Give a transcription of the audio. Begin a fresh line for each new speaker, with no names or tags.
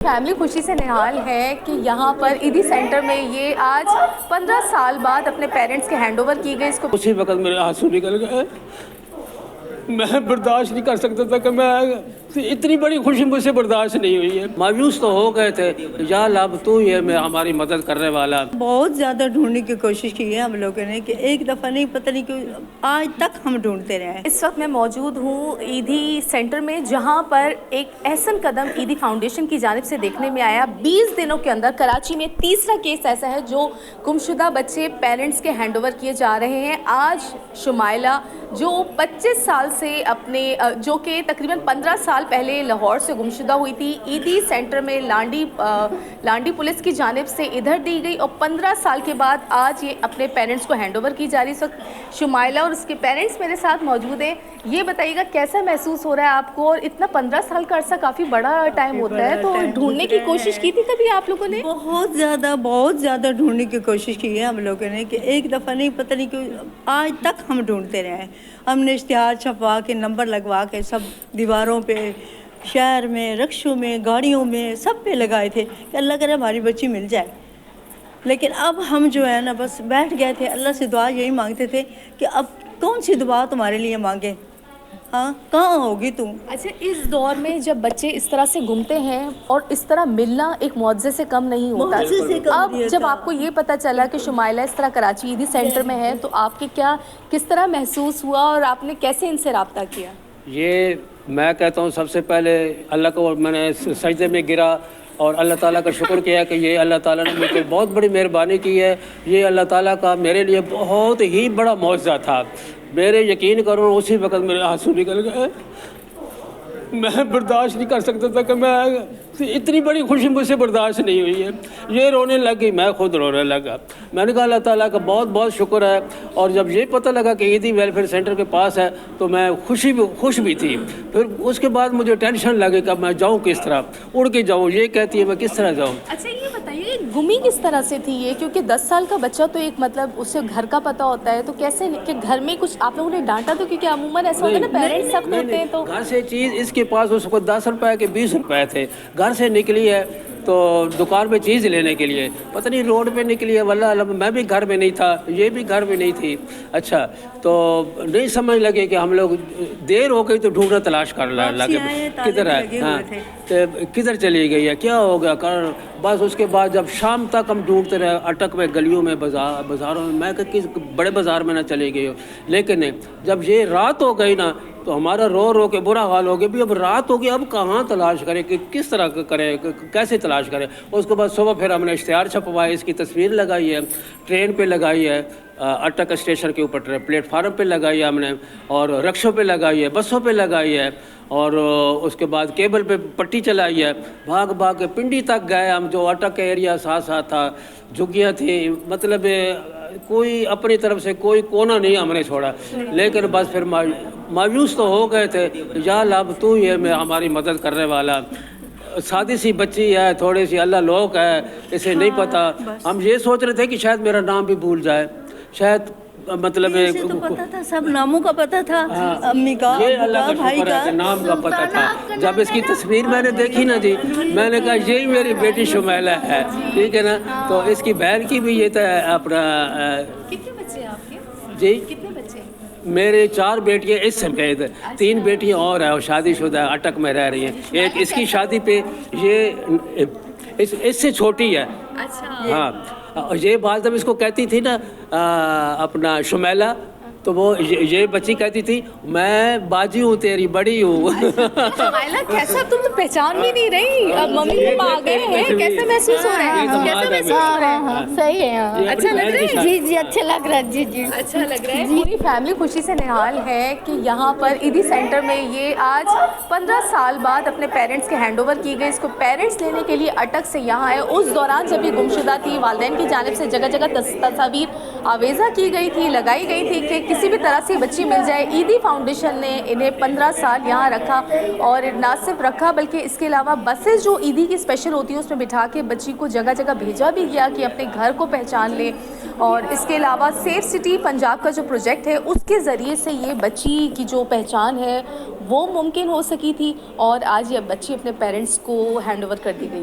Family खुशी से निहाल है कि यहाँ पर ईदी सेंटर में ये आज 15 साल बाद अपने पेरेंट्स के हैंड ओवर की गई। इसको
उसी वक्त मेरे आंसू निकल गए। मैं बर्दाश्त नहीं कर सकता था कि मैं इतनी बड़ी खुशी मुझसे बर्दाश्त नहीं हुई है। मायूस तो हो गए थे, या अब तू ये मैं हमारी मदद करने वाला।
बहुत ज़्यादा ढूंढने की कोशिश की है हम लोगों ने कि एक दफ़ा नहीं, पता नहीं क्यों आज तक हम ढूंढते रहे हैं।
इस वक्त मैं मौजूद हूँ ईदी सेंटर में, जहाँ पर एक एहसन कदम ईदी फाउंडेशन की जानिब से देखने में आया। 20 दिनों के अंदर कराची में तीसरा केस ऐसा है जो गुमशुदा बच्चे पेरेंट्स के हैंड ओवर किए जा रहे हैं। आज शुमाइला जो 25 साल से अपने जो कि तकरीबन 15 साल पहले लाहौर से गुमशुदा हुई थी, ईदी सेंटर में लांडी पुलिस की जानिब से इधर दी गई और 15 साल के बाद आज ये अपने पेरेंट्स को हैंड ओवर की जा रही है। इस वक्त शुमाइला और उसके पेरेंट्स मेरे साथ मौजूद हैं। ये बताइएगा कैसा महसूस हो रहा है आपको, और इतना 15 साल का अरसा काफ़ी बड़ा टाइम होता है, तो ढूंढने की कोशिश की थी कभी आप लोगों ने?
बहुत ज़्यादा ढूंढने की कोशिश की है हम लोगों ने कि एक दफ़ा नहीं, पता नहीं क्यों आज तक हम ढूंढते रहे हैं। हमने इश्तिहार छपवा के, नंबर लगवा के, सब दीवारों पे, शहर में, रक्शों में, गाड़ियों में, सब पे लगाए थे कि अल्लाह करे हमारी बच्ची मिल जाए। लेकिन अब हम जो है ना बस बैठ गए थे, अल्लाह से दुआ यही मांगते थे कि अब कौन सी दुआ तुम्हारे लिए मांगे, हाँ कहाँ होगी तुम।
अच्छा, इस दौर में जब बच्चे इस तरह से घूमते हैं और इस तरह मिलना एक मुआवजे से कम नहीं होता। अब जब आपको ये पता चला कि शुमाइला इस तरह कराची ईदी सेंटर में है, तो आपके किस तरह महसूस हुआ और आपने कैसे इनसे रब्ता किया?
ये मैं कहता हूँ सबसे पहले अल्लाह को मैंने सजदे में गिरा और अल्लाह ताला का शुक्र किया कि ये अल्लाह ताला ने मुझे बहुत बड़ी मेहरबानी की है। ये अल्लाह ताला का मेरे लिए बहुत ही बड़ा मौजज़ा था। मेरे यकीन करो उसी वक्त मेरे आंसू निकल गए। मैं बर्दाश्त नहीं कर सकता था कि मैं इतनी बड़ी खुशी मुझसे बर्दाश्त नहीं हुई है। ये रोने लगी, मैं खुद रोने लगा। मैंने कहा अल्लाह ताला का बहुत बहुत शुक्र है। और जब ये पता लगा कि ईदी वेलफेयर सेंटर के पास है तो मैं खुश भी थी। फिर उसके बाद मुझे टेंशन लगे कि मैं जाऊँ किस तरह, उड़ के जाऊँ। ये कहती है मैं किस तरह जाऊँ।
अच्छा, ये बताइए गुमी किस तरह से थी ये, क्योंकि 10 साल का बच्चा तो एक मतलब उसे घर का पता होता है, तो कैसे कि घर में कुछ आप लोगों ने डांटा? तो क्योंकि अमूमन ऐसा होता है ना, पेरेंट्स सख्त होते हैं। तो
घर से चीज़ इसके पास उस वक्त 10 रुपए के 20 रुपए थे। घर से निकली है तो दुकान पे चीज़ लेने के लिए, पता नहीं रोड पे निकली है, वल्लाह मैं भी घर में नहीं था, ये भी घर में नहीं थी। अच्छा, तो नहीं समझ लगे कि हम लोग देर हो गई तो ढूंढना तलाश कर लगे किधर है, हाँ तो किधर चली गई है, क्या हो गया कर। बस उसके बाद जब शाम तक हम ढूंढते रहे, अटक में गलियों में, बाज़ारों में। मैं किस बड़े बाज़ार में ना चली गई हो। लेकिन जब ये रात हो गई ना तो हमारा रो के बुरा हाल हो गया। भी अब रात हो गई, अब कहाँ तलाश करें, कि किस तरह करें, कैसे तलाश करें। उसके बाद सुबह फिर हमने इश्तिहार छपवाए, इसकी तस्वीर लगाई है, ट्रेन पे लगाई है, अटक स्टेशन के ऊपर प्लेटफार्म पे लगाई है हमने, और रक्शों पे लगाई है, बसों पे लगाई है, और उसके बाद केबल पे पट्टी चलाई है। भाग के पिंडी तक गए हम, जो अटक का एरिया साथ था, झुग्गियाँ थी, मतलब कोई अपनी तरफ से कोई कोना नहीं हमने छोड़ा। लेकिन बस फिर मायूस तो हो गए थे, या अब तू ये मैं हमारी मदद करने वाला। सादी सी बच्ची है, थोड़ी सी अल्लाह लोक है, इसे नहीं पता। हम ये सोच रहे थे कि शायद मेरा नाम भी भूल जाए, शायद मतलब
तो पता था, सब नामों का पता था, अम्मी का,
ये अल्लाह का शुक्र है कि नाम का पता था। जब इसकी तस्वीर मैंने देखी ना जी, मैंने कहा यही मेरी बेटी शुमाइला है, ठीक है ना। तो इसकी बहन की भी ये था अपना।
कितने बच्चे हैं आपके
जी? कितने
बच्चे?
मेरे 4 बेटियाँ इस समय 3 बेटियाँ और हैं और शादीशुदा अटक में रह रही हैं। एक इसकी शादी पे, ये इससे छोटी है।
अच्छा,
हाँ, ये बात जब इसको कहती थी ना अपना शुमाइला, तो वो ये बच्ची कहती थी मैं बाजी हूँ तेरी, बड़ी हूँ।
शुमाइला कैसा, तुम तो पहचान भी नहीं रही, अब मम्मी पापा आ गए हैं, कैसे महसूस हो रहा है? कैसा महसूस हो रहा है?
सही है,
अच्छा लग रहा है?
जी अच्छा लग रहा है, जी
अच्छा लग रहा है। पूरी फैमिली खुशी से निहाल है कि यहाँ पर ईदी सेंटर में ये आज 15 साल बाद अपने पेरेंट्स के हैंड ओवर की गई। इसको पेरेंट्स लेने के लिए अटक से यहाँ आए। उस दौरान जब ये गुमशुदा थी, वालिदैन की जानिब से जगह जगह तस्वीर आवेज़ा की गई थी, लगाई गई थी कि किसी भी तरह से बच्ची मिल जाए। ईदी फाउंडेशन ने इन्हें 15 साल यहाँ रखा, और ना सिर्फ रखा बल्कि इसके अलावा बसेस जो ईदी की स्पेशल होती है उसमें बिठा के बच्ची को जगह जगह भेजा भी गया कि अपने घर को पहचान ले। और इसके अलावा सेफ सिटी पंजाब का जो प्रोजेक्ट है उसके ज़रिए से ये बच्ची की जो पहचान है वो मुमकिन हो सकी थी, और आज ये बच्ची अपने पेरेंट्स को हैंड ओवर कर दी गई।